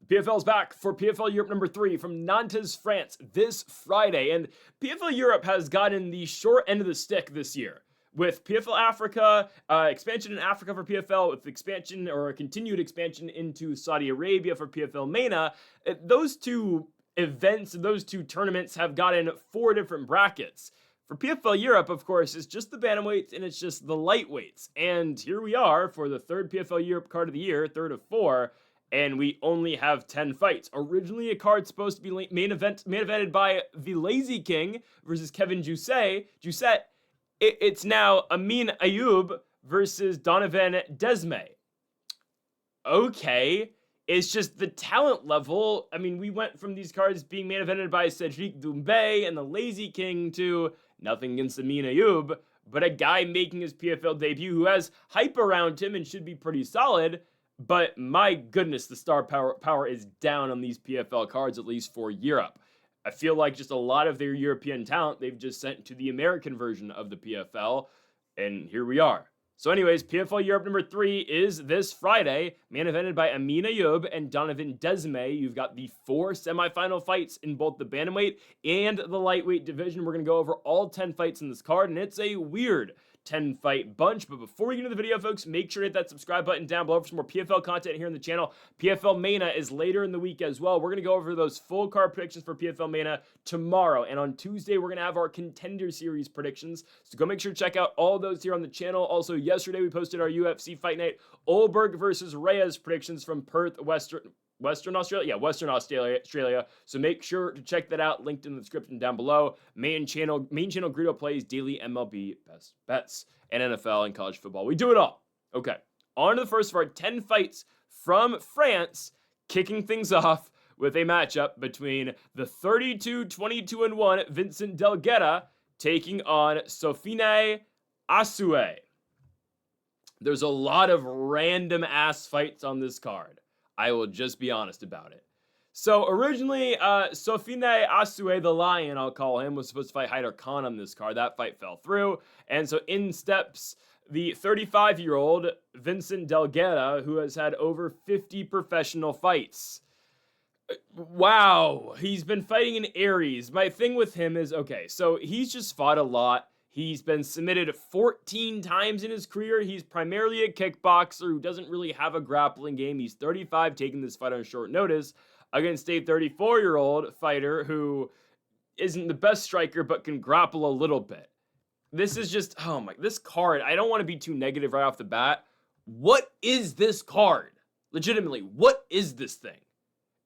PFL's back for PFL Europe number 3 from Nantes, France this Friday. And PFL Europe has gotten the short end of the stick this year. With PFL Africa, expansion in Africa for PFL, with expansion or a continued expansion into Saudi Arabia for PFL MENA, those two events, those two tournaments have gotten 4 different brackets. For PFL Europe, of course, it's just the bantamweights and it's just the lightweights. And here we are for the 3rd PFL Europe card of the year, 3rd of 4, and we only have 10 fights. Originally, a card supposed to be main evented by the Lazy King versus Kevin Jousset. It's now Ayoub versus Donovan Desme. Okay, it's just the talent level. I mean, we went from these cards being main evented by Cedric Doumbé and the Lazy King to nothing against Ayoub, but a guy making his PFL debut who has hype around him and should be pretty solid. But my goodness, the star power is down on these PFL cards, at least for Europe. I feel like just a lot of their European talent they've just sent to the American version of the PFL, and here we are. So anyways, PFL Europe number 3 is this Friday, main evented by Ayoub and Donovan Desme. You've got the 4 semifinal fights in both the bantamweight and the lightweight division. We're going to go over all 10 fights in this card, and it's a weird 10-fight bunch. But before we get into the video, folks, make sure to hit that subscribe button down below for some more PFL content here on the channel. PFL MENA is later in the week as well. We're going to go over those full card predictions for PFL MENA tomorrow. And on Tuesday, we're going to have our Contender Series predictions. So go make sure to check out all those here on the channel. Also, yesterday, we posted our UFC Fight Night Olberg versus Reyes predictions from Perth, Western Australia. So make sure to check that out. Linked in the description down below. Main channel Greedo plays daily MLB best bets and NFL and college football. We do it all. Okay, on to the first of our 10 fights from France, kicking things off with a matchup between the 32-22-1 Vincent Delguerra taking on Sofiane Aissaoui. There's a lot of random ass fights on this card. I will just be honest about it. So originally, Sofiane Aissaoui, the Lion, I'll call him, was supposed to fight Haider Khan on this card. That fight fell through. And so in steps the 35-year-old Vincent Delguerra, who has had over 50 professional fights. Wow, he's been fighting in Aries. My thing with him is, okay, so he's just fought a lot. He's been submitted 14 times in his career. He's primarily a kickboxer who doesn't really have a grappling game. He's 35, taking this fight on short notice against a 34-year-old fighter who isn't the best striker but can grapple a little bit. This is just, oh my, this card, I don't want to be too negative right off the bat. What is this card? Legitimately, what is this thing?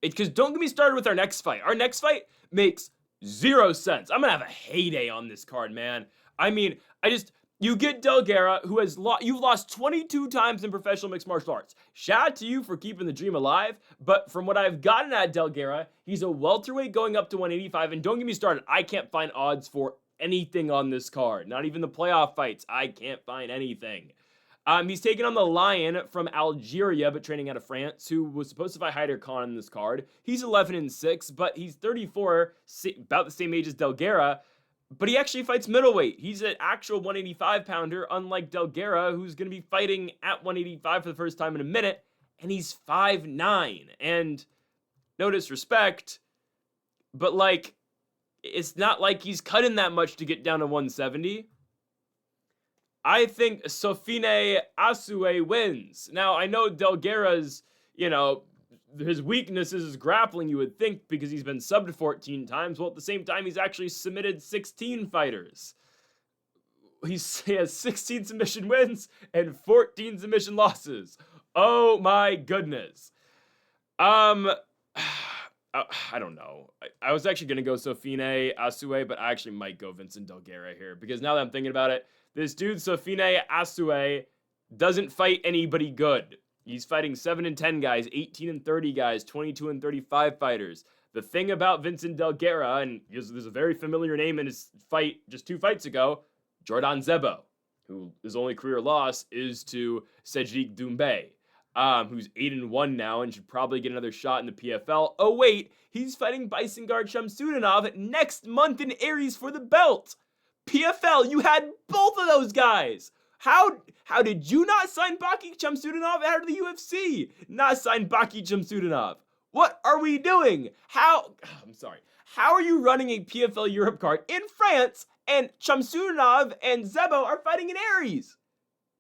Because don't get me started with our next fight. Our next fight makes 0 sense. I'm going to have a heyday on this card, man. I mean, you get Delguerra, who has you've lost 22 times in professional mixed martial arts. Shout out to you for keeping the dream alive, but from what I've gotten at Delguerra, he's a welterweight going up to 185, and don't get me started, I can't find odds for anything on this card. Not even the playoff fights. I can't find anything. He's taking on the Lion from Algeria, but training out of France, who was supposed to fight Haider Khan in this card. He's 11-6, but he's 34, about the same age as Delguerra. But he actually fights middleweight. He's an actual 185-pounder, unlike Delguerra, who's going to be fighting at 185 for the first time in a minute, and he's 5'9". And no disrespect, but, like, it's not like he's cutting that much to get down to 170. I think Sofiane Aissaoui wins. Now, I know Delguerra's, his weakness is his grappling, you would think, because he's been subbed 14 times. Well, at the same time, he's actually submitted 16 fighters. He has 16 submission wins and 14 submission losses. Oh my goodness. I don't know. I was actually going to go Sofiane Aissaoui, but I actually might go Vincent Delguerra here, because now that I'm thinking about it, this dude, Sofiane Aissaoui, doesn't fight anybody good. He's fighting 7-10 guys, 18-30 guys, 22-35 fighters. The thing about Vincent Delguerra, and there's a very familiar name in his fight just 2 fights ago, Jordan Zebo, who his only career loss is to Cedric Doumbé, who's 8-1 now and should probably get another shot in the PFL. Oh wait, he's fighting Baysangar Shamsudanov next month in Aries for the belt. PFL, you had both of those guys. How did you not sign Baki Shamsudanov out of the UFC? Not sign Baki Shamsudanov. What are we doing? I'm sorry. How are you running a PFL Europe card in France and Shamsunov and Zebo are fighting in Aries?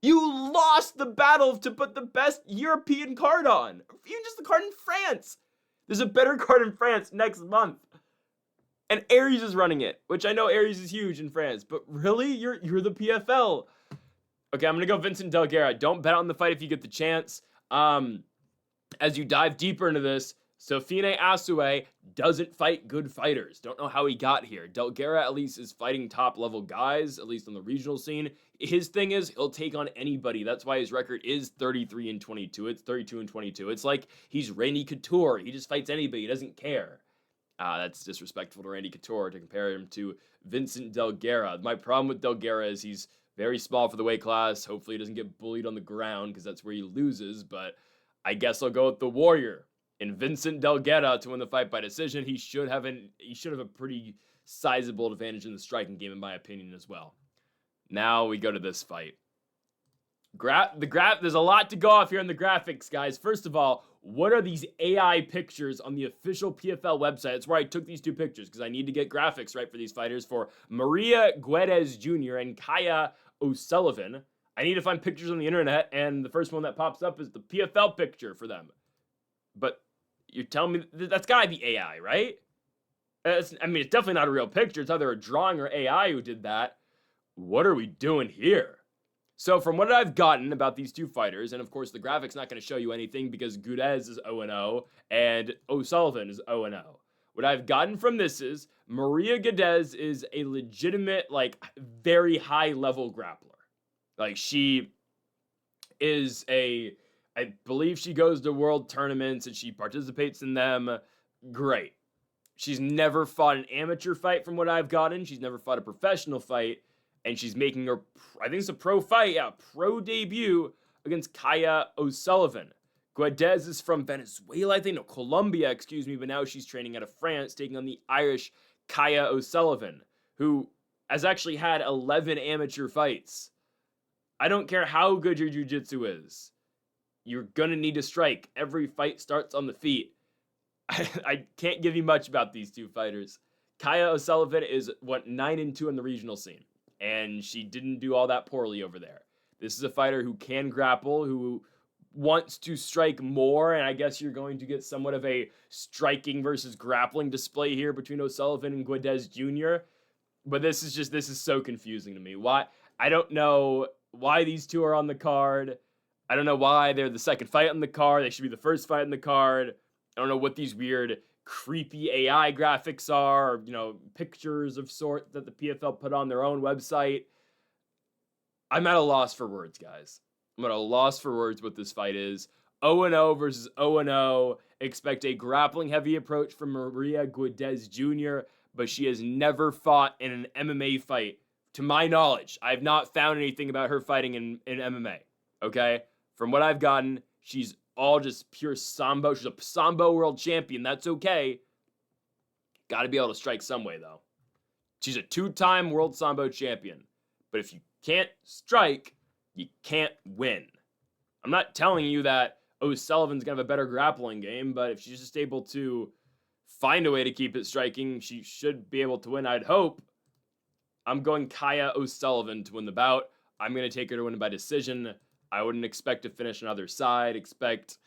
You lost the battle to put the best European card on. Even just the card in France. There's a better card in France next month. And Aries is running it, which I know Aries is huge in France, but really? You're the PFL. Okay, I'm going to go Vincent Delguerra. Don't bet on the fight if you get the chance. As you dive deeper into this, Sofine Aissaoui doesn't fight good fighters. Don't know how he got here. Delguerra at least is fighting top-level guys, at least on the regional scene. His thing is he'll take on anybody. That's why his record is 33-22. It's 32-22. It's like he's Randy Couture. He just fights anybody. He doesn't care. That's disrespectful to Randy Couture to compare him to Vincent Delguerra. My problem with Delguerra is he's very small for the weight class. Hopefully he doesn't get bullied on the ground because that's where he loses, but I guess I'll go with the Warrior. And Vincent Delguerra to win the fight by decision. He should have a pretty sizable advantage in the striking game, in my opinion, as well. Now we go to this fight. There's a lot to go off here in the graphics, guys. First of all, what are these AI pictures on the official PFL website? That's where I took these two pictures because I need to get graphics right for these fighters for Maria Guedez Jr. and Kaya O'Sullivan. I need to find pictures on the internet, and the first one that pops up is the PFL picture for them. But you're telling me that's gotta be AI, right? It's definitely not a real picture. It's either a drawing or AI who did that. What are we doing here? So from what I've gotten about these two fighters, and of course the graphic's not going to show you anything because Guedez is 0-0 and O'Sullivan is 0-0. What I've gotten from this is Maria Guedez is a legitimate, very high-level grappler. She is I believe she goes to world tournaments and she participates in them. Great. She's never fought an amateur fight from what I've gotten. She's never fought a professional fight. And she's making her, I think it's a pro fight, pro debut against Kaya O'Sullivan. Guedez is from Venezuela, I think, no, Colombia, excuse me, but now she's training out of France, taking on the Irish Kaya O'Sullivan, who has actually had 11 amateur fights. I don't care how good your jiu-jitsu is. You're gonna need to strike. Every fight starts on the feet. I can't give you much about these two fighters. Kaya O'Sullivan is, 9-2 in the regional scene. And she didn't do all that poorly over there. This is a fighter who can grapple, who wants to strike more, and I guess you're going to get somewhat of a striking versus grappling display here between O'Sullivan and Guedez Jr. But this is so confusing to me. Why? I don't know why these two are on the card. I don't know why they're the second fight on the card. They should be the first fight on the card. I don't know what these weird creepy AI graphics are, or, pictures of sort that the PFL put on their own website. I'm at a loss for words, guys. I'm at a loss for words what this fight is. 0-0 versus 0-0. Expect a grappling-heavy approach from Maria Guedez Jr., but she has never fought in an MMA fight. To my knowledge, I have not found anything about her fighting in MMA, okay? From what I've gotten, she's all just pure Sambo. She's a Sambo world champion. That's okay. Got to be able to strike some way, though. She's a 2-time world Sambo champion. But if you can't strike, you can't win. I'm not telling you that O'Sullivan's going to have a better grappling game, but if she's just able to find a way to keep it striking, she should be able to win, I'd hope. I'm going Kaya O'Sullivan to win the bout. I'm going to take her to win by decision. I wouldn't expect to finish on either side. Expect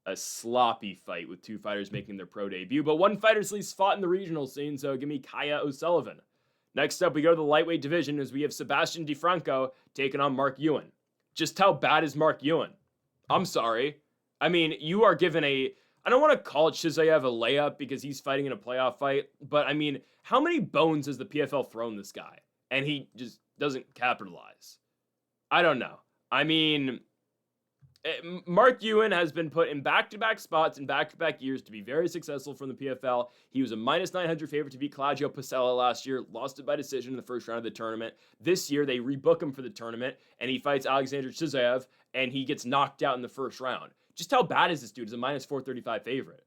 a sloppy fight with two fighters making their pro debut. But one fighter's at least fought in the regional scene, so give me Kaya O'Sullivan. Next up, we go to the lightweight division as we have Sebastian DeFranco taking on Mark Euan. Just how bad is Mark Euan? I'm sorry. You are given I don't want to call Chizayev a layup because he's fighting in a playoff fight, but how many bones has the PFL thrown this guy? And he just doesn't capitalize. I don't know. Mark Euan has been put in back-to-back spots in back-to-back years to be very successful from the PFL. He was a -900 favorite to beat Claudio Pacella last year, lost it by decision in the first round of the tournament. This year, they rebook him for the tournament, and he fights Alexander Chizayev, and he gets knocked out in the first round. Just how bad is this dude as a -435 favorite?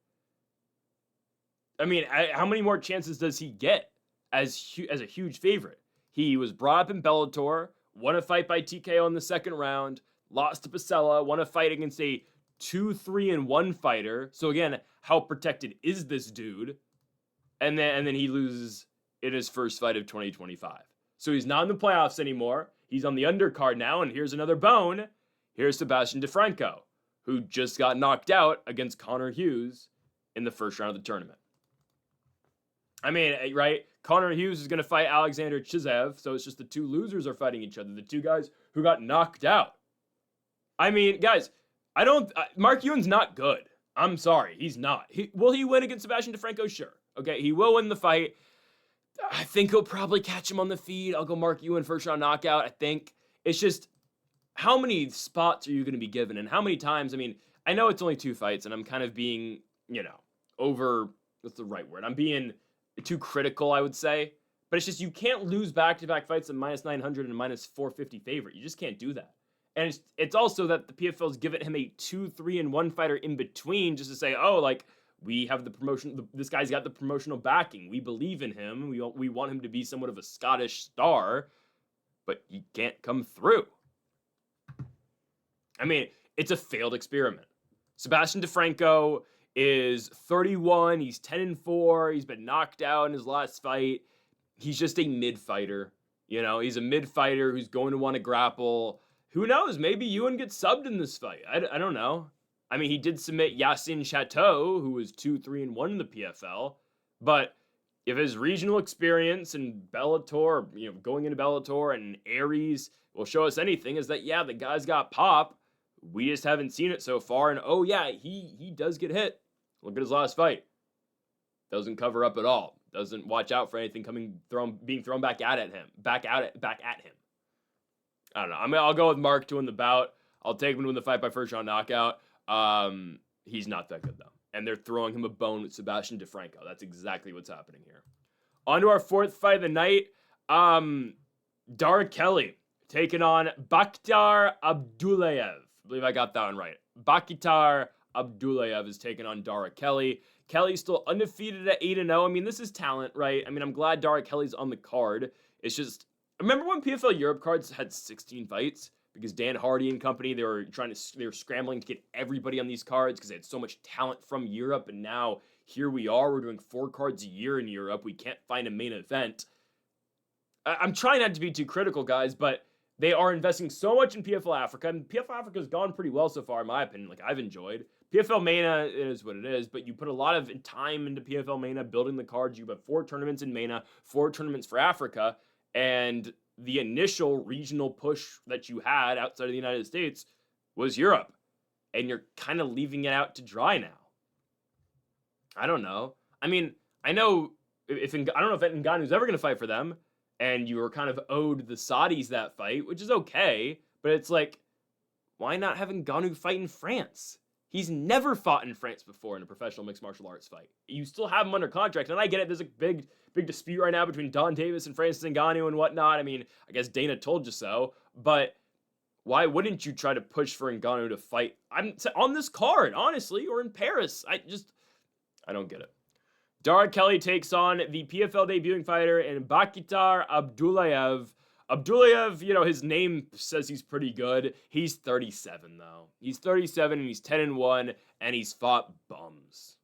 How many more chances does he get as a huge favorite? He was brought up in Bellator, won a fight by TKO in the second round, lost to Pacella, won a fight against a 2-3-1 fighter. So again, how protected is this dude? And then he loses in his first fight of 2025. So he's not in the playoffs anymore. He's on the undercard now, and here's another bone. Here's Sebastian DeFranco, who just got knocked out against Connor Hughes in the first round of the tournament. I mean, right? Connor Hughes is going to fight Alexander Chizov, so it's just the two losers are fighting each other. The two guys who got knocked out. I mean, guys, Mark Euan's not good. I'm sorry, he's not. Will he win against Sebastian DeFranco? Sure. Okay, he will win the fight. I think he'll probably catch him on the feed. I'll go Mark Euan first round knockout, I think. It's just, how many spots are you going to be given? And how many times? I mean, I know it's only 2 fights, and I'm kind of being, what's the right word? I'm being too critical, I would say. But it's just, you can't lose back-to-back fights at -900 and -450 favorite. You just can't do that. And it's also that the PFL's given him a 2-3-1 fighter in between just to say, oh, like, we have the promotion, this guy's got the promotional backing. We believe in him. We want him to be somewhat of a Scottish star, but he can't come through. I mean, it's a failed experiment. Sebastian DeFranco is 31. He's 10-4. He's been knocked out in his last fight. He's just a mid fighter. He's a mid fighter who's going to want to grapple. Who knows? Maybe Euan gets subbed in this fight. I don't know. I mean, he did submit Yasin Chateau, who was 2-3-1 in the PFL. But if his regional experience in Bellator, going into Bellator and Aries will show us anything, is that, yeah, the guy's got pop. We just haven't seen it so far. And, oh, yeah, he does get hit. Look at his last fight. Doesn't cover up at all. Doesn't watch out for anything being thrown back at him. I don't know. I mean, I'll go with Mark to win the bout. I'll take him to win the fight by first round knockout. He's not that good, though. And they're throwing him a bone with Sebastian DeFranco. That's exactly what's happening here. On to our 4th fight of the night. Dara Kelly taking on Bakhtar Abdulaev. I believe I got that one right. Bakhtar Abdulaev is taking on Dara Kelly. Kelly's still undefeated at 8-0. I mean, this is talent, right? I mean, I'm glad Dara Kelly's on the card. It's just, remember when PFL Europe Cards had 16 fights? Because Dan Hardy and company, they were scrambling to get everybody on these cards because they had so much talent from Europe. And now here we are, we're doing 4 cards a year in Europe. We can't find a main event. I'm trying not to be too critical, guys, but they are investing so much in PFL Africa. And PFL Africa has gone pretty well so far, in my opinion. Like, I've enjoyed. PFL MENA is what it is, but you put a lot of time into PFL MENA, building the cards. You have 4 tournaments in MENA, 4 tournaments for Africa, and the initial regional push that you had outside of the United States was Europe. And you're kind of leaving it out to dry now. I don't know. I mean, I don't know if Ngannou's ever going to fight for them, and you were kind of owed the Saudis that fight, which is okay, but it's like, why not have Ngannou fight in France? He's never fought in France before in a professional mixed martial arts fight. You still have him under contract, and I get it. There's a big dispute right now between Don Davis and Francis Ngannou and whatnot. I mean, I guess Dana told you so, but why wouldn't you try to push for Ngannou to fight on this card, honestly, or in Paris? I don't get it. Dara Kelly takes on the PFL debuting fighter in Bakhtar Abdulaev. Abdulaev, his name says he's pretty good. He's 37, though. He's 37, and he's 10-1, and he's fought bums.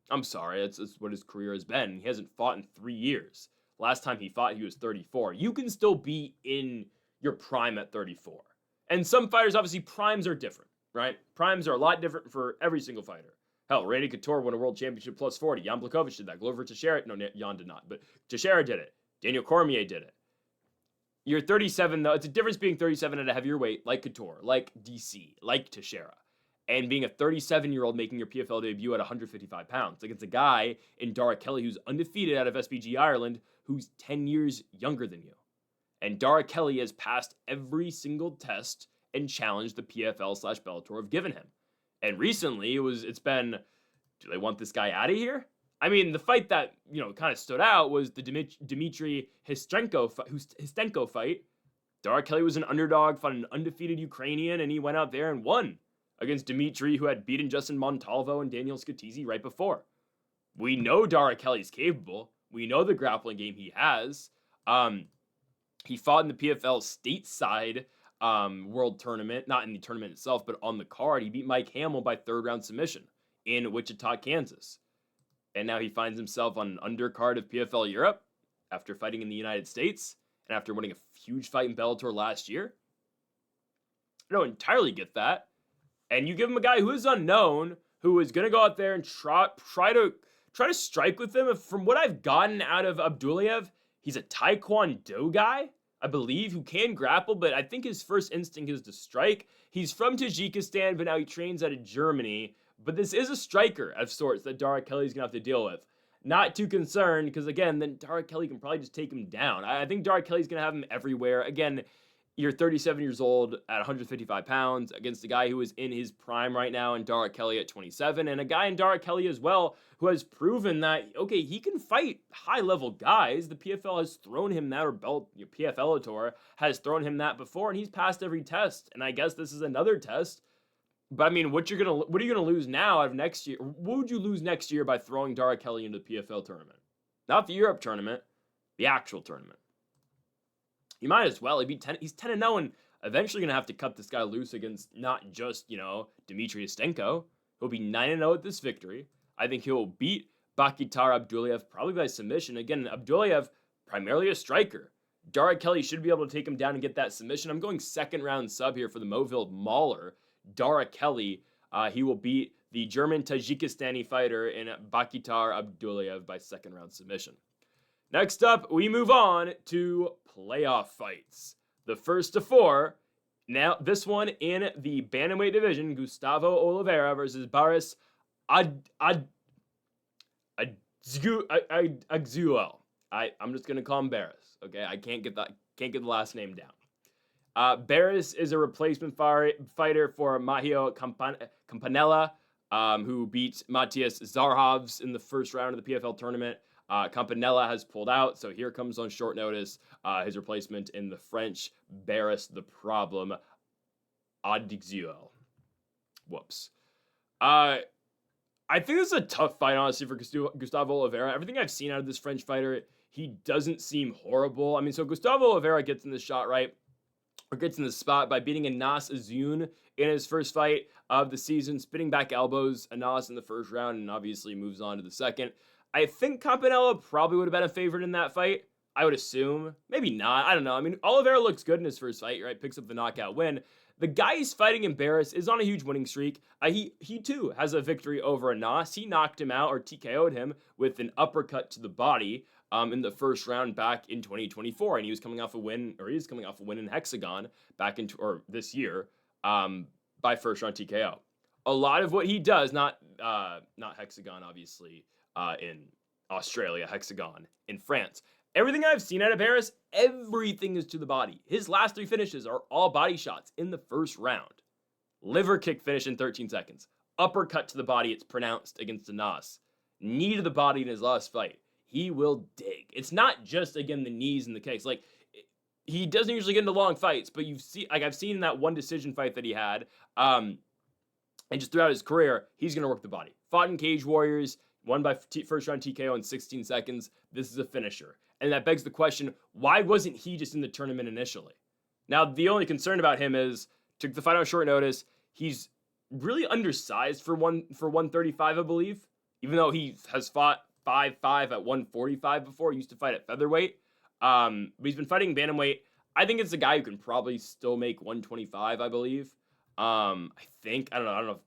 I'm sorry, that's what his career has been. He hasn't fought in 3 years. Last time he fought, he was 34. You can still be in your prime at 34. And some fighters, obviously, primes are different, right? Primes are a lot different for every single fighter. Hell, Randy Couture won a world championship plus 40. Jan Blachowicz did that. Glover Teixeira, no, Jan did not, but Teixeira did it. Daniel Cormier did it. You're 37, though. It's a difference being 37 at a heavier weight, like Couture, like DC, like Teixeira, and being a 37-year-old making your PFL debut at 155 pounds. Like, it's a guy in Dara Kelly who's undefeated out of SBG Ireland who's 10 years younger than you. And Dara Kelly has passed every single test and challenge the PFL/Bellator have given him. And recently, it's been, do they want this guy out of here? I mean, the fight that, kind of stood out was the Dmitry Histenko fight. Dara Kelly was an underdog, fought an undefeated Ukrainian, and he went out there and won against Dmitry, who had beaten Justin Montalvo and Daniel Scatizzi right before. We know Dara Kelly's capable. We know the grappling game he has. He fought in the PFL stateside world tournament, not in the tournament itself, but on the card. He beat Mike Hamill by third round submission in Wichita, Kansas. And now he finds himself on an undercard of PFL Europe after fighting in the United States and after winning a huge fight in Bellator last year. I don't entirely get that. And you give him a guy who is unknown, who is going to go out there and try to strike with him. From what I've gotten out of Abdulaev, he's a Taekwondo guy, I believe, who can grapple, but I think his first instinct is to strike. He's from Tajikistan, but now he trains out of Germany. But this is a striker of sorts that Dara Kelly's going to have to deal with. Not too concerned, because again, then Dara Kelly can probably just take him down. I think Dara Kelly's going to have him everywhere. Again, you're 37 years old at 155 pounds against a guy who is in his prime right now, and Dara Kelly at 27, and a guy in Dara Kelly as well who has proven that, okay, he can fight high-level guys. The PFL has thrown him that, or PFL Tour has thrown him that before, and he's passed every test, and I guess this is another test. But I mean, what are you gonna lose now out of next year? What would you lose next year by throwing Dara Kelly into the PFL tournament? Not the Europe tournament, the actual tournament. You might as well. He's 10-0, and eventually going to have to cut this guy loose against not just, Dmitry Ustenko. He'll be 9-0 at this victory. I think he'll beat Bakhtiar Abdulaev probably by submission. Again, Abdulaev, primarily a striker. Dara Kelly should be able to take him down and get that submission. I'm going second round sub here for the Moville Mauler. Dara Kelly, he will beat the German Tajikistani fighter in Bakhtiar Abdulaev by second round submission. Next up, we move on to playoff fights. The first of four. Now, this one in the bantamweight division, Gustavo Oliveira versus Boris Adiguzel. I'm just gonna call him Barris. Okay, I can't get the last name down. Barris is a replacement fighter for Mahio Campanella, who beat Matthias Zarhovs in the first round of the PFL tournament. Campanella has pulled out, so here comes on short notice his replacement in the French Barris the Problem, Adiguzel. Whoops. I think this is a tough fight, honestly, for Gustavo Oliveira. Everything I've seen out of this French fighter, he doesn't seem horrible. I mean, so Gustavo Oliveira gets in the shot right, or gets in the spot by beating Anas Azun in his first fight of the season, spinning back elbows Anas in the first round, and obviously moves on to the second. I think Campanella probably would have been a favorite in that fight. I would assume. Maybe not. I don't know. I mean, Oliveira looks good in his first fight, right? Picks up the knockout win. The guy he's fighting in Barris is on a huge winning streak. He too has a victory over Anas. He knocked him out, or TKO'd him, with an uppercut to the body in the first round back in 2024. And he is coming off a win in Hexagon this year by first round TKO. A lot of what he does, not Hexagon, obviously, in Australia, Hexagon, in France. Everything I've seen out of Barris, everything is to the body. His last three finishes are all body shots in the first round. Liver kick finish in 13 seconds. Uppercut to the body, it's pronounced against Anas. Knee to the body in his last fight. He will dig. It's not just, again, the knees and the kicks. Like, he doesn't usually get into long fights, but I've seen that one decision fight that he had, and just throughout his career, he's going to work the body. Fought in Cage Warriors, won by first round TKO in 16 seconds. This is a finisher. And that begs the question, why wasn't he just in the tournament initially? Now, the only concern about him is, took the fight on short notice. He's really undersized for 135, I believe. Even though he has fought 5'5" at 145 before. He used to fight at featherweight. But he's been fighting bantamweight. I think it's a guy who can probably still make 125, I believe. I don't know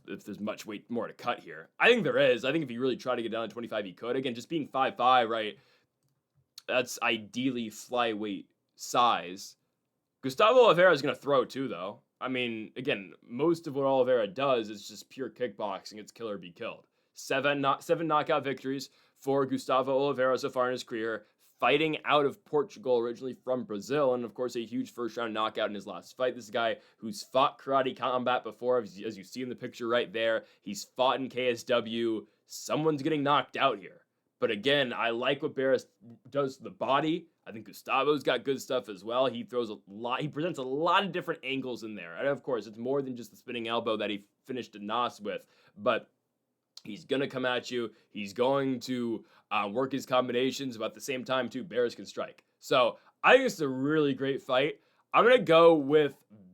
if there's much weight more to cut here. I think there is. I think if he really tried to get down to 25, he could. Again, just being 5'5", right? That's ideally flyweight size. Gustavo Oliveira is going to throw too, though. I mean, again, most of what Oliveira does is just pure kickboxing. It's kill or be killed. Seven knockout victories for Gustavo Oliveira so far in his career. Fighting out of Portugal, originally from Brazil, and of course a huge first-round knockout in his last fight. This is a guy who's fought karate combat before, as you see in the picture right there. He's fought in KSW. Someone's getting knocked out here. But again, I like what Barris does to the body. I think Gustavo's got good stuff as well. He presents a lot of different angles in there. And of course, it's more than just the spinning elbow that he finished Anas with, but he's going to come at you. He's going to work his combinations, but at the same time, too, Barris can strike. So I think it's a really great fight. I'm going to go with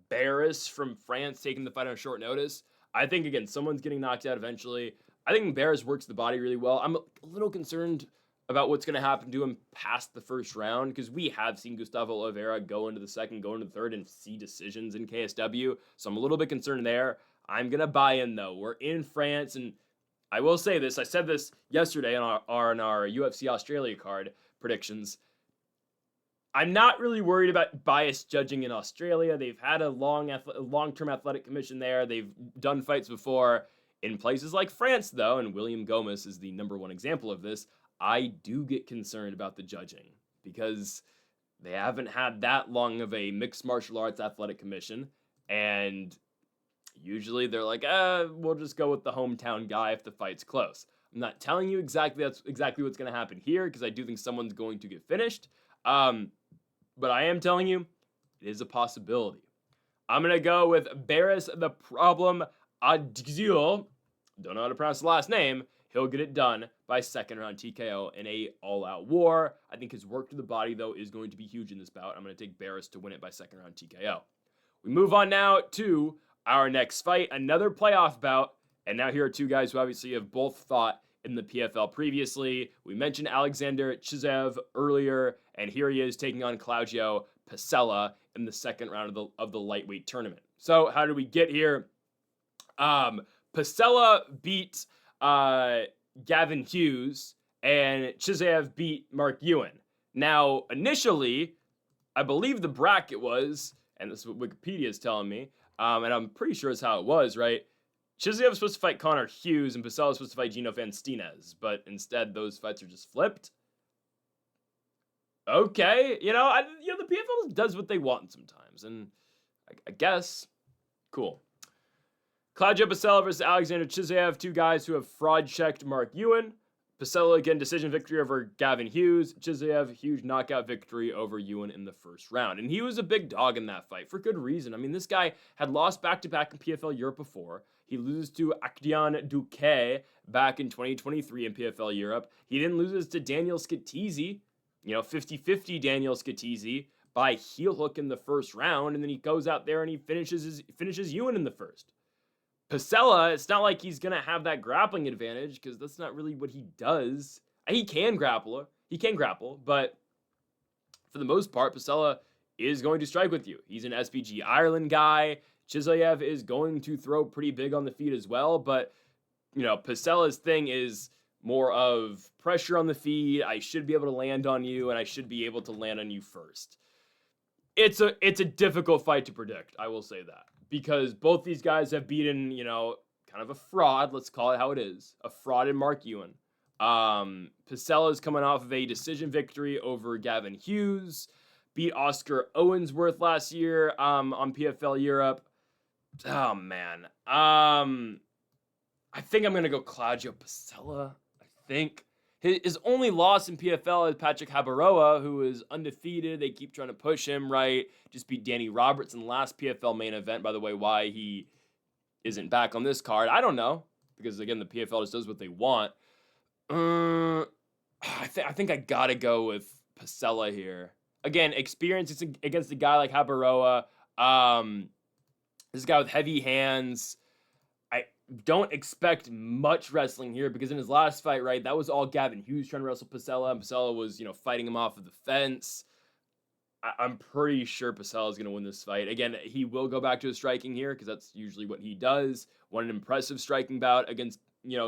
Barris from France taking the fight on short notice. I think, again, someone's getting knocked out eventually. I think Barris works the body really well. I'm a little concerned about what's going to happen to him past the first round, because we have seen Gustavo Oliveira go into the second, go into the third, and see decisions in KSW. So I'm a little bit concerned there. I'm going to buy in, though. We're in France, and I will say this. I said this yesterday on our UFC Australia card predictions. I'm not really worried about biased judging in Australia. They've had a long-term athletic commission there. They've done fights before. In places like France, though, and William Gomez is the number one example of this, I do get concerned about the judging, because they haven't had that long of a mixed martial arts athletic commission, and usually they're like, we'll just go with the hometown guy if the fight's close. I'm not telling you that's exactly what's going to happen here, because I do think someone's going to get finished, but I am telling you, it is a possibility. I'm going to go with Barris the Problem Adiguzel. Don't know how to pronounce the last name. He'll get it done by second round TKO in a all-out war. I think his work to the body, though, is going to be huge in this bout. I'm going to take Barris to win it by second round TKO. We move on now to our next fight, another playoff bout. And now here are two guys who obviously have both fought in the PFL previously. We mentioned Alexander Chizov earlier, and here he is taking on Claudio Pacella in the second round of the lightweight tournament. So how did we get here? Pacella beat Gavin Hughes, and Chizov beat Mark Euan. Now, initially, I believe the bracket was, and this is what Wikipedia is telling me, and I'm pretty sure it's how it was, right? Chizov was supposed to fight Connor Hughes, and Pacella was supposed to fight Gino Van Steenis, but instead those fights are just flipped. Okay, the PFL does what they want sometimes, and I guess, cool. Claudio Pacella versus Alexander Chizov, two guys who have fraud-checked Mark Euan. Pacella, again, decision victory over Gavin Hughes. Chizov, huge knockout victory over Euan in the first round. And he was a big dog in that fight, for good reason. I mean, this guy had lost back-to-back in PFL Europe before. He loses to Akdian Duque back in 2023 in PFL Europe. He then loses to Daniel Scatizzi, 50-50 Daniel Scatizzi, by heel hook in the first round. And then he goes out there and he finishes Euan in the first. Pacella, it's not like he's going to have that grappling advantage, because that's not really what he does. He can grapple, but for the most part, Pacella is going to strike with you. He's an SPG Ireland guy. Chizov is going to throw pretty big on the feet as well, but, Pacella's thing is more of pressure on the feet. I should be able to land on you, and I should be able to land on you first. It's a difficult fight to predict, I will say that. Because both these guys have beaten, kind of a fraud, let's call it how it is, a fraud in Mark Euan. Pacella's coming off of a decision victory over Gavin Hughes, beat Oscar Owensworth last year on PFL Europe. Oh, man. I think I'm going to go Claudio Pacella, I think. His only loss in PFL is Patrick Habaroa, who is undefeated. They keep trying to push him, right? Just beat Danny Roberts in the last PFL main event, by the way. Why he isn't back on this card, I don't know. Because, again, the PFL just does what they want. I think I got to go with Pacella here. Again, experience against a guy like Habaroa. This guy with heavy hands. Don't expect much wrestling here, because in his last fight, right, that was all Gavin Hughes trying to wrestle Pacella, and Pacella was, fighting him off of the fence. I'm pretty sure Pacella is going to win this fight. Again, he will go back to his striking here, because that's usually what he does. Won an impressive striking bout against,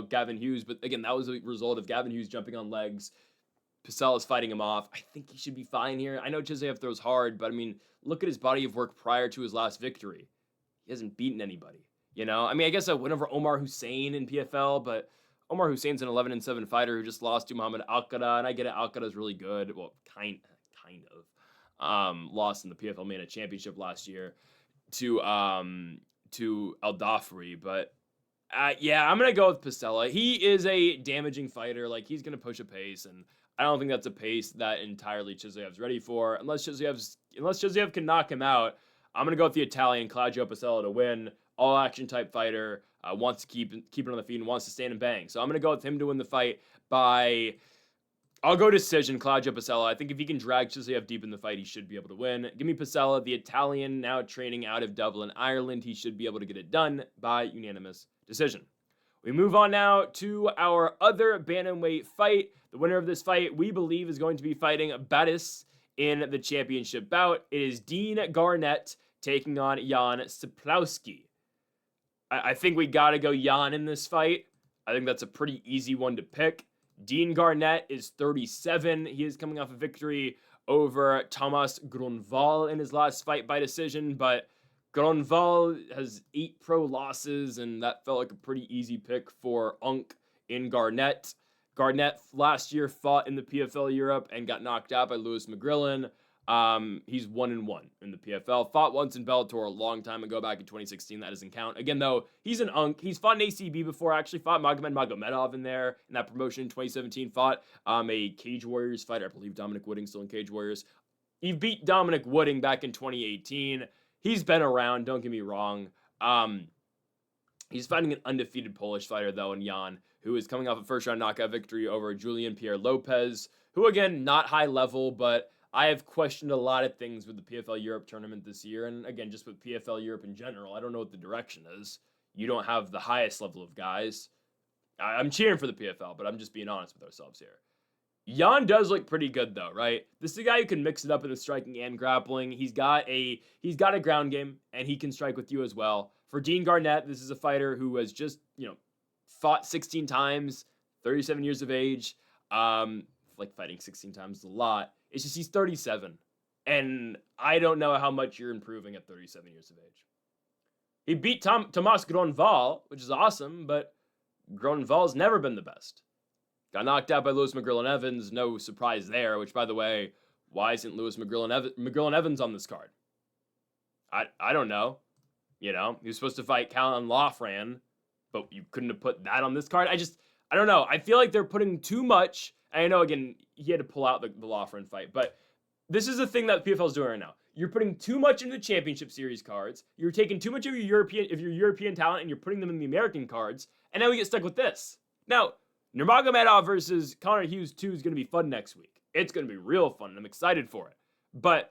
Gavin Hughes, but again, that was a result of Gavin Hughes jumping on legs. Pacella's fighting him off. I think he should be fine here. I know Chizov throws hard, but I mean, look at his body of work prior to his last victory. He hasn't beaten anybody. I guess a win over Omar Hussein in PFL, but Omar Hussein's an 11-7 fighter who just lost to Muhammad Alcada, and I get it, Alcada's really good. Well, kind of. Lost in the PFL Mania Championship last year to El Dafri, but yeah, I'm gonna go with Pacella. He is a damaging fighter. Like, he's gonna push a pace, and I don't think that's a pace that entirely Chizov's ready for. Unless Chizov can knock him out, I'm gonna go with the Italian Claudio Pacella to win. All action type fighter, wants to keep it on the feet and wants to stand and bang. So I'm going to go with him to win the fight by, I'll go decision, Claudio Pacella. I think if he can drag Chizov deep in the fight, he should be able to win. Give me Pacella, the Italian, now training out of Dublin, Ireland. He should be able to get it done by unanimous decision. We move on now to our other bantamweight fight. The winner of this fight, we believe, is going to be fighting Guedez in the championship bout. It is Dean Garnett taking on Euan Cieplowski. I think we got to go Euan in this fight. I think that's a pretty easy one to pick. Dean Garnett is 37. He is coming off a victory over Thomas Grunwald in his last fight by decision, but Grunwald has 8 pro losses, and that felt like a pretty easy pick for Unk in Garnett. Garnett last year fought in the PFL Europe and got knocked out by Lewis McGrillen. He's 1-1 in the PFL. Fought once in Bellator a long time ago, back in 2016. That doesn't count. Again, though, he's an Unk. He's fought an ACB before. Actually fought Magomedov in there in that promotion in 2017. Fought a Cage Warriors fighter. I believe Dominic Wooding still in Cage Warriors. He beat Dominic Wooding back in 2018. He's been around. Don't get me wrong. He's fighting an undefeated Polish fighter, though, in Euan, who is coming off a first-round knockout victory over Julian Pierre Lopes, who, again, not high level, but I have questioned a lot of things with the PFL Europe tournament this year, and again, just with PFL Europe in general, I don't know what the direction is. You don't have the highest level of guys. I'm cheering for the PFL, but I'm just being honest with ourselves here. Euan does look pretty good, though, right? This is a guy who can mix it up in the striking and grappling. He's got a ground game, and he can strike with you as well. For Dean Garnett, this is a fighter who has just, fought 16 times, 37 years of age. Like fighting 16 times is a lot. It's just he's 37, and I don't know how much you're improving at 37 years of age. He beat Thomas Grunwald, which is awesome, but Grunwald's never been the best. Got knocked out by Lewis McGrillen Evans, no surprise there, which, by the way, why isn't Lewis McGrillen Evans on this card? I don't know. He was supposed to fight Callan Lofran, but you couldn't have put that on this card. I don't know. I feel like they're putting too much. I know, again, he had to pull out the Lofran fight, but this is the thing that PFL is doing right now. You're putting too much into the championship series cards. You're taking too much of your European talent, and you're putting them in the American cards, and now we get stuck with this. Now, Nurmagomedov versus Connor Hughes 2 is going to be fun next week. It's going to be real fun, and I'm excited for it. But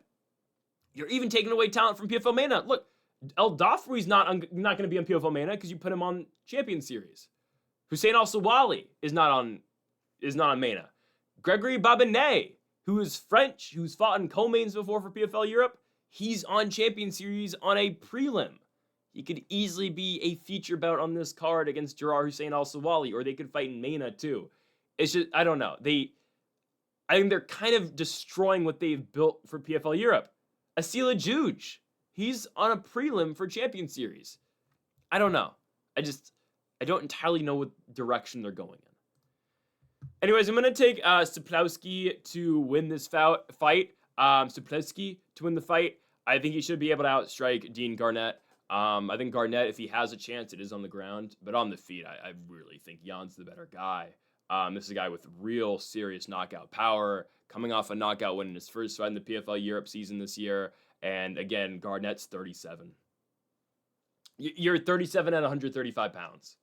you're even taking away talent from PFL Mana. Look, El Dafri's not going to be on PFL Mana because you put him on Champion Series. Hussein Al-Sawali is not on Mana. Gregory Babinet, who is French, who's fought in co-mains before for PFL Europe, he's on Champion Series on a prelim. He could easily be a feature bout on this card against Gerard Hussein Al-Sawali, or they could fight in Mana too. It's just, I don't know. I think they're kind of destroying what they've built for PFL Europe. Asila Juge, he's on a prelim for Champion Series. I don't know. I don't entirely know what direction they're going in. Anyways, I'm going to take Cieplowski to win this fight. Cieplowski to win the fight. I think he should be able to outstrike Dean Garnett. I think Garnett, if he has a chance, it is on the ground. But on the feet, I really think Jan's the better guy. This is a guy with real serious knockout power, coming off a knockout win in his first fight in the PFL Europe season this year. And again, Garnett's 37. You're 37 at 135 pounds.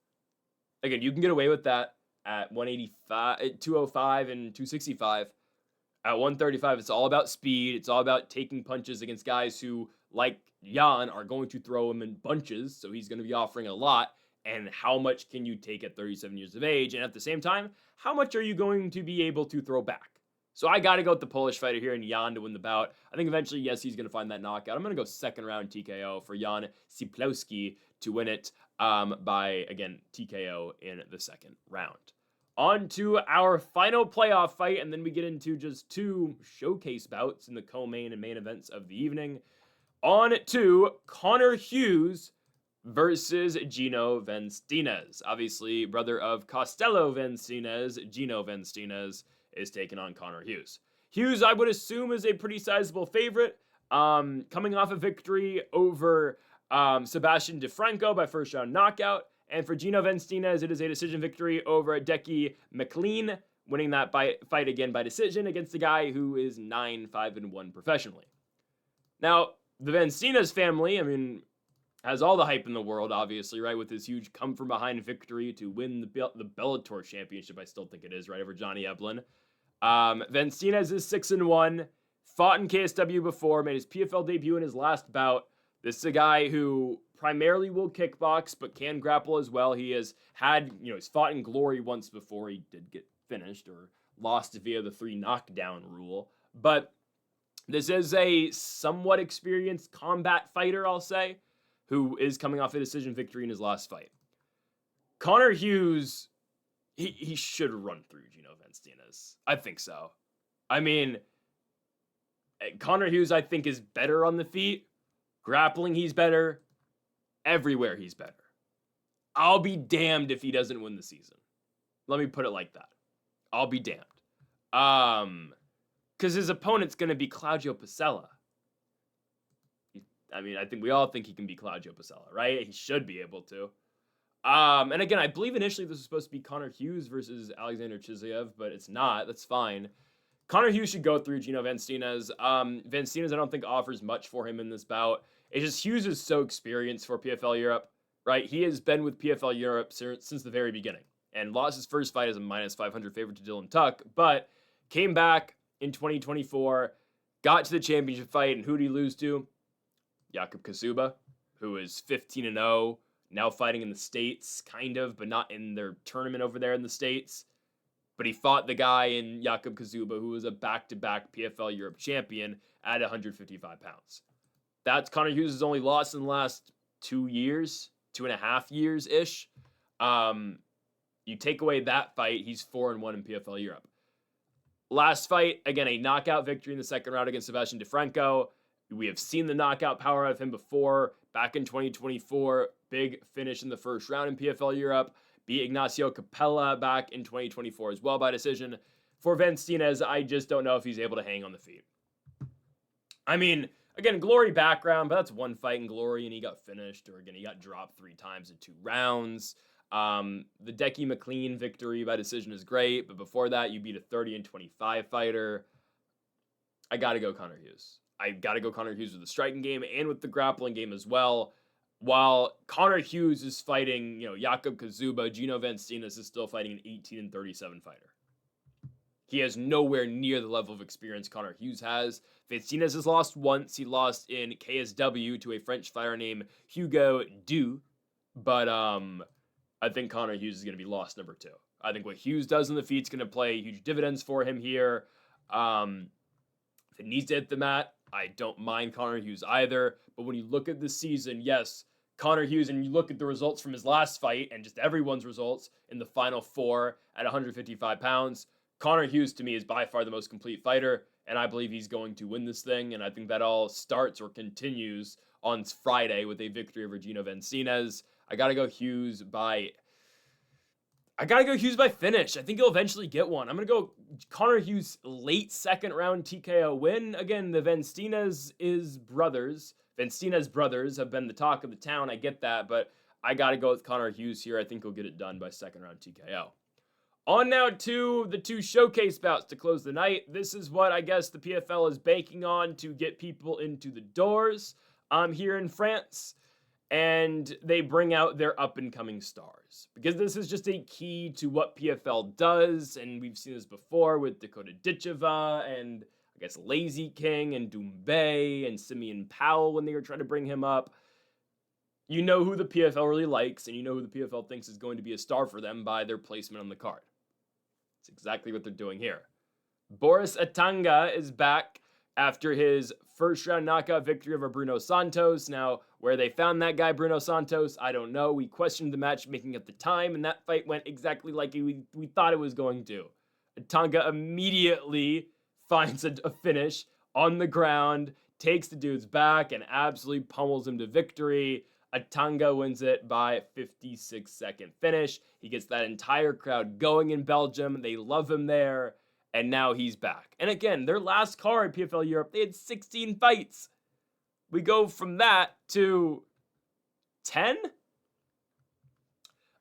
Again, you can get away with that at 185, 205, and 265. At 135, it's all about speed. It's all about taking punches against guys who, like Euan, are going to throw him in bunches, so he's going to be offering a lot. And how much can you take at 37 years of age? And at the same time, how much are you going to be able to throw back? So I got to go with the Polish fighter here in Euan to win the bout. I think eventually, yes, he's going to find that knockout. I'm going to go second round TKO for Euan Cieplowski to win it by, again, TKO in the second round. On to our final playoff fight, and then we get into just 2 showcase bouts in the co-main and main events of the evening. On to Connor Hughes versus Gino Van Steenis. Obviously, brother of Costello Van Steenis, Gino Van Steenis is taking on Connor Hughes. Hughes, I would assume, is a pretty sizable favorite, coming off a victory over Sebastian DeFranco by first-round knockout. And for Gino Van Steenis, it is a decision victory over Decky McLean, winning that fight again by decision against the guy who is 9-5-1 professionally. Now, the Van Steenis family, has all the hype in the world, obviously, right? With his huge come-from-behind victory to win the Bellator championship, I still think it is, right, over Johnny Eblen. Steenis is 6-1, fought in KSW before, made his PFL debut in his last bout. This is a guy who primarily will kickbox, but can grapple as well. He has had, he's fought in Glory once before. He did get finished or lost via the 3 knockdown rule. But this is a somewhat experienced combat fighter, I'll say, who is coming off a decision victory in his last fight. Connor Hughes, he should run through Gino Steenis. I think so. I mean, Connor Hughes, I think, is better on the feet. Grappling, he's better. Everywhere, he's better. I'll be damned if he doesn't win the season. Let me put it like that. I'll be damned. Because his opponent's going to be Claudio Pacella. I mean, I think we all think he can be Claudio Pacella, right? He should be able to. And again, I believe initially this was supposed to be Connor Hughes versus Alexander Chizov, but it's not. That's fine. Connor Hughes should go through Gino Steenis. Steenis, I don't think, offers much for him in this bout. It's just Hughes is so experienced for PFL Europe, right? He has been with PFL Europe since the very beginning and lost his first fight as a -500 favorite to Dylan Tuck, but came back in 2024, got to the championship fight, and who did he lose to? Jakub Kazuba, who is 15-0, now fighting in the States, kind of, but not in their tournament over there in the States. But he fought the guy in Jakub Kazuba, who was a back-to-back PFL Europe champion at 155 pounds. That's Connor Hughes' only loss in the last 2 years, 2.5 years-ish. You take away that fight, he's 4-1 in PFL Europe. Last fight, again, a knockout victory in the second round against Sebastian DeFranco. We have seen the knockout power of him before. Back in 2024, big finish in the first round in PFL Europe. Beat Ignacio Capella back in 2024 as well by decision. For Steenis, I just don't know if he's able to hang on the feet. I mean, again, Glory background, but that's one fight in Glory and he got finished. Or again, he got dropped 3 times in 2 rounds. The Decky McLean victory by decision is great, but before that, you beat a 30-25 fighter. I got to go Connor Hughes. I got to go Connor Hughes with the striking game and with the grappling game as well. While Connor Hughes is fighting, Jakub Kazuba, Gino Steenis is still fighting an 18-37 fighter. He has nowhere near the level of experience Connor Hughes has. Steenis has lost once. He lost in KSW to a French fighter named Hugo. But I think Connor Hughes is going to be loss number 2. I think what Hughes does in the feet is going to play huge dividends for him here. If it needs to hit the mat, I don't mind Connor Hughes either. But when you look at the season, yes, Connor Hughes, and you look at the results from his last fight and just everyone's results in the final 4 at 155 pounds, Connor Hughes to me is by far the most complete fighter, and I believe he's going to win this thing. And I think that all starts or continues on Friday with a victory over Gino Steenis. I gotta go Hughes by finish. I think he'll eventually get one. I'm gonna go Connor Hughes late second round TKO win. Again, the Steenis brothers have been the talk of the town. I get that, but I gotta go with Connor Hughes here. I think he'll get it done by second round TKO. On now to the 2 showcase bouts to close the night. This is what I guess the PFL is banking on to get people into the doors here in France. And they bring out their up-and-coming stars. Because this is just a key to what PFL does, and we've seen this before with Dakota Ditcheva, and I guess Lazy King, and Doumbé, and Simeon Powell when they were trying to bring him up. You know who the PFL really likes, and you know who the PFL thinks is going to be a star for them by their placement on the card. It's exactly what they're doing here. Boris Atanga is back after his first-round knockout victory over Bruno Santos. Now, where they found that guy, Bruno Santos, I don't know. We questioned the matchmaking at the time, and that fight went exactly like we thought it was going to. Atanga immediately finds a finish on the ground, takes the dude's back, and absolutely pummels him to victory. Atanga wins it by 56-second finish. He gets that entire crowd going in Belgium. They love him there. And now he's back. And again, their last card, PFL Europe, they had 16 fights. We go from that to 10?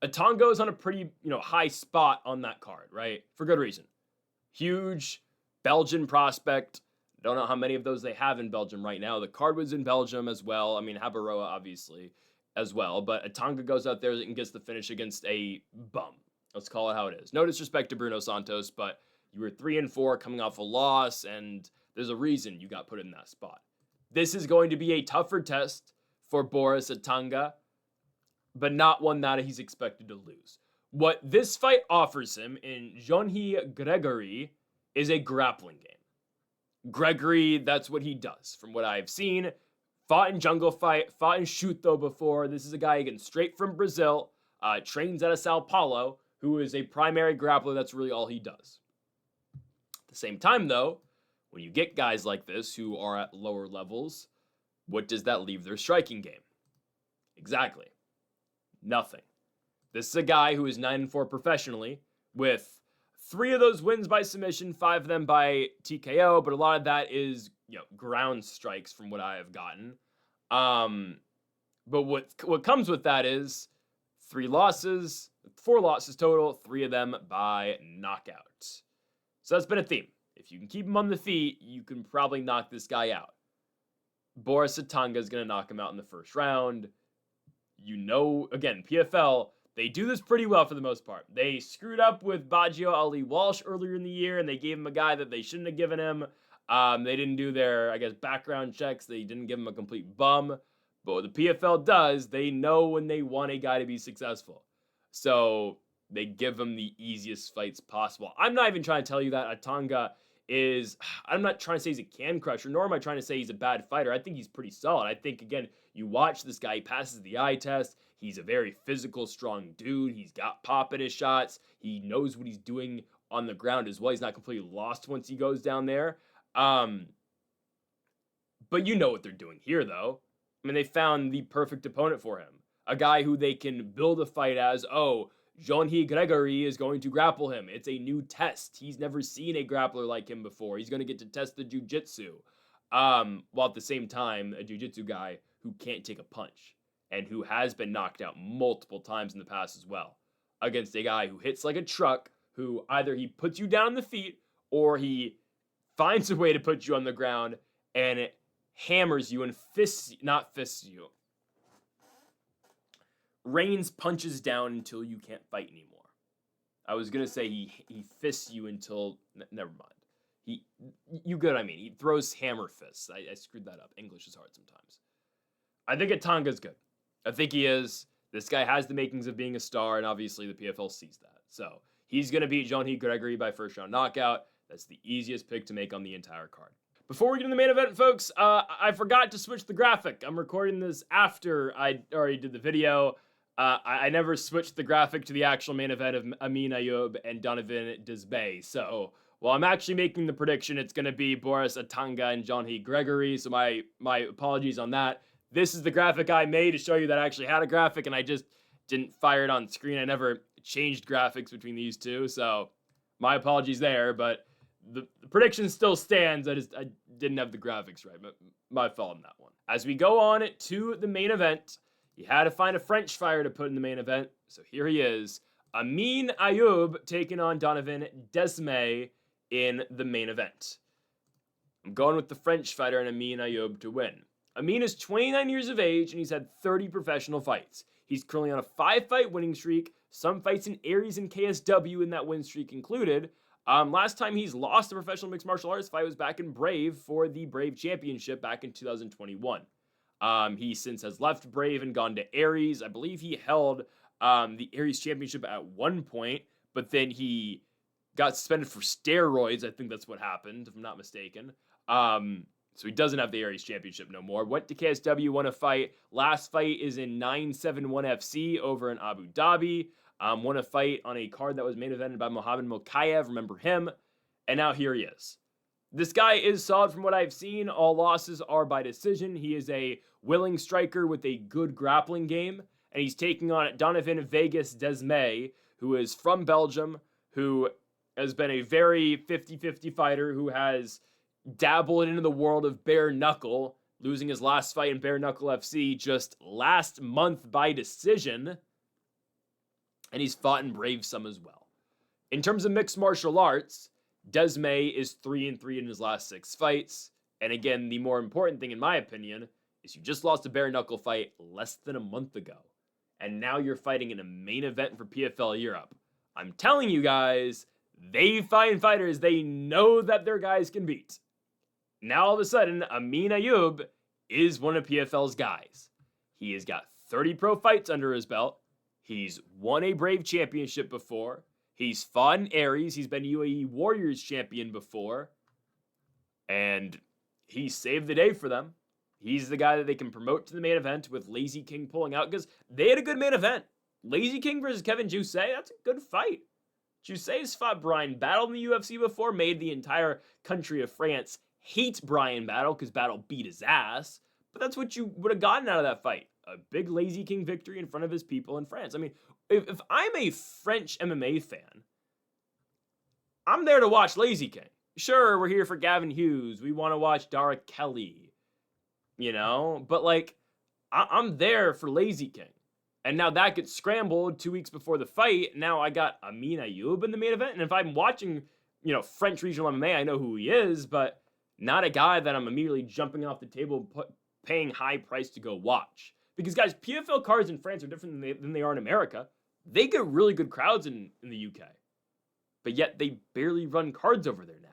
Atanga is on a pretty, high spot on that card, right? For good reason. Huge Belgian prospect. Don't know how many of those they have in Belgium right now. The card was in Belgium as well. I mean, Habaroa, obviously, as well. But Atanga goes out there and gets the finish against a bum. Let's call it how it is. No disrespect to Bruno Santos, but You were 3-4 coming off a loss, and there's a reason you got put in that spot. This is going to be a tougher test for Boris Atanga, but not one that he's expected to lose. What this fight offers him in Gregory is a grappling game. Gregory, that's what he does, from what I've seen. Fought in jungle fight, fought in Shuto before. This is a guy, again, straight from Brazil, trains out of Sao Paulo, who is a primary grappler. That's really all he does. At the same time, though, when you get guys like this who are at lower levels, what does that leave their striking game? Exactly. Nothing. This is a guy who is 9-4 professionally, with 3 of those wins by submission, 5 of them by TKO, but a lot of that is, ground strikes from what I have gotten. But what comes with that is 4 losses total, 3 of them by knockout. So that's been a theme. If you can keep him on the feet, you can probably knock this guy out. Boris Atanga is going to knock him out in the first round. Again, PFL, they do this pretty well for the most part. They screwed up with Baggio Ali Walsh earlier in the year, and they gave him a guy that they shouldn't have given him. They didn't do their, background checks. They didn't give him a complete bum. But what the PFL does, they know when they want a guy to be successful. So they give him the easiest fights possible. I'm not even trying to tell you that Atanga I'm not trying to say he's a can crusher, nor am I trying to say he's a bad fighter. I think he's pretty solid. I think, again, you watch this guy, he passes the eye test. He's a very physical, strong dude. He's got pop in his shots. He knows what he's doing on the ground as well. He's not completely lost once he goes down there. But you know what they're doing here, though. I mean, they found the perfect opponent for him. A guy who they can build a fight as, Gregory is going to grapple him. It's a new test. He's never seen a grappler like him before. He's going to get to test the jiu-jitsu. While at the same time, a jiu-jitsu guy who can't take a punch and who has been knocked out multiple times in the past as well. Against a guy who hits like a truck, who either he puts you down on the feet or he finds a way to put you on the ground and it hammers you and rains punches down until you can't fight anymore. I was going to say he fists you until... Never mind. You get what I mean. He throws hammer fists. I screwed that up. English is hard sometimes. I think Atanga's good. I think he is. This guy has the makings of being a star, and obviously the PFL sees that. So he's going to beat Gregory by first round knockout. That's the easiest pick to make on the entire card. Before we get into the main event, folks, I forgot to switch the graphic. I'm recording this after I already did the video. I never switched the graphic to the actual main event of Amin Ayoub and Donovan Desbay. So while I'm actually making the prediction, it's going to be Boris Atanga and Gregory. So my apologies on that. This is the graphic I made to show you that I actually had a graphic, and I just didn't fire it on screen. I never changed graphics between these two, so my apologies there. But the prediction still stands. I didn't have the graphics right. My fault on that one. As we go on to the main event, you had to find a French fighter to put in the main event. So here he is. Amin Ayoub taking on Donovan Desbay in the main event. I'm going with the French fighter and Amin Ayoub to win. Amin is 29 years of age, and he's had 30 professional fights. He's currently on a 5-fight winning streak, some fights in Aries and KSW in that win streak included. Last time he's lost a professional mixed martial arts fight was back in Brave for the Brave Championship back in 2021. He since has left Brave and gone to Aries. I believe he held the Aries Championship at one point, but then he got suspended for steroids. I think that's what happened, if I'm not mistaken. So he doesn't have the Aries Championship no more. Went to KSW, won a fight. Last fight is in 971 FC over in Abu Dhabi. Won a fight on a card that was main evented by Mohamed Mokayev. Remember him? And now here he is. This guy is solid from what I've seen. All losses are by decision. He is a willing striker with a good grappling game. And he's taking on Donovan Vegas Desbay, who is from Belgium, who has been a very 50-50 fighter, who has dabbled into the world of bare knuckle, losing his last fight in bare knuckle FC just last month by decision. And he's fought in Brave some as well. In terms of mixed martial arts, Desbay is 3-3 in his last 6 fights. And again, the more important thing in my opinion is you just lost a bare knuckle fight less than a month ago. And now you're fighting in a main event for PFL Europe. I'm telling you guys, they find fighters they know that their guys can beat. Now all of a sudden, Ayoub is one of PFL's guys. He has got 30 pro fights under his belt. He's won a Brave Championship before. He's fought in Aries. He's been UAE Warriors champion before. And he saved the day for them. He's the guy that they can promote to the main event with Lazy King pulling out because they had a good main event. Lazy King versus Kevin Jousset, that's a good fight. Jousset's fought Brian Battle in the UFC before, made the entire country of France hate Brian Battle because Battle beat his ass. But that's what you would have gotten out of that fight. A big Lazy King victory in front of his people in France. I mean, if I'm a French MMA fan, I'm there to watch Lazy King. Sure, we're here for Gavin Hughes. We want to watch Dara Kelly, you know? But, like, I'm there for Lazy King. And now that gets scrambled 2 weeks before the fight. Now I got Ayoub in the main event. And if I'm watching, you know, French regional MMA, I know who he is, but not a guy that I'm immediately jumping off the table paying high price to go watch. Because, guys, PFL cards in France are different than they are in America. They get really good crowds in the UK. But yet they barely run cards over there now.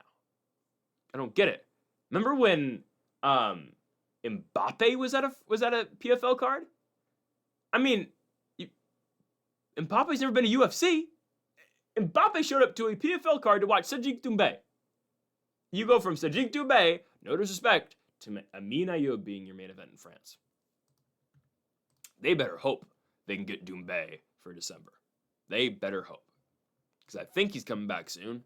I don't get it. Remember when Mbappe was at a PFL card? I mean, Mbappe's never been to UFC. Mbappe showed up to a PFL card to watch Sajid Doumbé. You go from Sajid Doumbé, no disrespect, to Ayoub being your main event in France. They better hope they can get Doumbé for December. They better hope. Because I think he's coming back soon.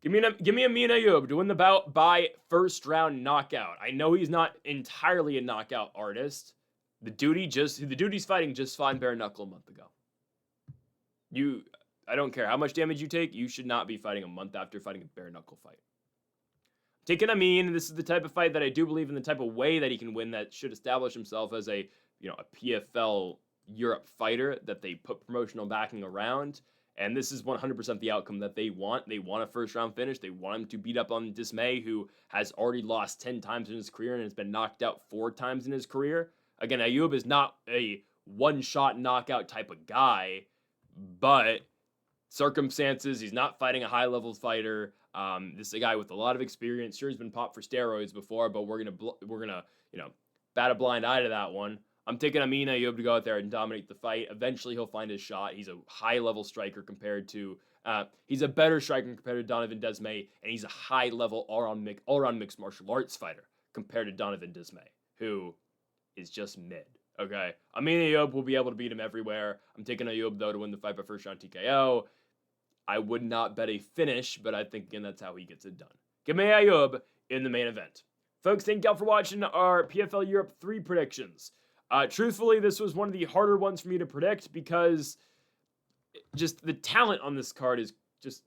Give me Ayoub to win the bout by first round knockout. I know he's not entirely a knockout artist. The dude's fighting just fought bare knuckle a month ago. I don't care how much damage you take, you should not be fighting a month after fighting a bare knuckle fight. Taking this is the type of fight that I do believe in, the type of way that he can win that should establish himself as a PFL Europe fighter that they put promotional backing around. And this is 100% the outcome that they want. They want a first-round finish. They want him to beat up on Dismay, who has already lost 10 times in his career and has been knocked out 4 times in his career. Again, Ayoub is not a one-shot knockout type of guy, but circumstances, he's not fighting a high-level fighter. This is a guy with a lot of experience. Sure, he's been popped for steroids before, but we're gonna bat a blind eye to that one. I'm taking Ayoub to go out there and dominate the fight. Eventually, he'll find his shot. He's a high-level striker compared to... he's a better striker compared to Donovan Desmay, and he's a high-level all-around mixed martial arts fighter compared to Donovan Desmay, who is just mid, okay? Ayoub will be able to beat him everywhere. I'm taking Ayoub, though, to win the fight by first-round TKO. I would not bet a finish, but I think, again, that's how he gets it done. Give me Ayoub in the main event. Folks, thank y'all for watching our PFL Europe 3 predictions. Truthfully, this was one of the harder ones for me to predict because just the talent on this card is just,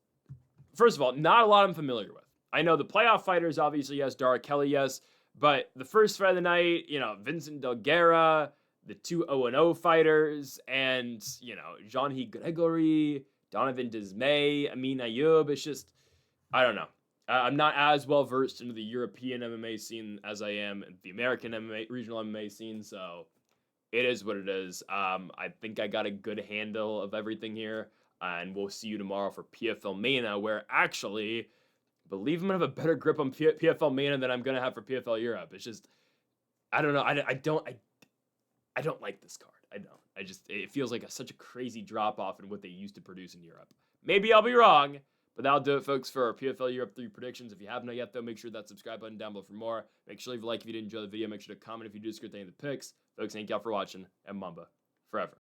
first of all, not a lot I'm familiar with. I know the playoff fighters, obviously, yes, Dara Kelly, yes, but the first fight of the night, Vincent Delguerra, the 2 0-0 fighters, and, Jean-Hy Gregory, Donovan Desmay, Ayoub, it's just, I don't know. I'm not as well versed into the European MMA scene as I am in the American regional MMA scene, so it is what it is. I think I got a good handle of everything here, and we'll see you tomorrow for PFL Mania, where actually, I believe I'm going to have a better grip on PFL Mania than I'm going to have for PFL Europe. It's just, I don't know. I don't like this card. I don't. It feels like such a crazy drop-off in what they used to produce in Europe. Maybe I'll be wrong. But that'll do it, folks, for our PFL Europe 3 predictions. If you haven't yet, though, make sure that subscribe button down below for more. Make sure to leave a like if you did enjoy the video. Make sure to comment if you disagree with any of the picks. Folks, thank y'all for watching, and Mamba forever.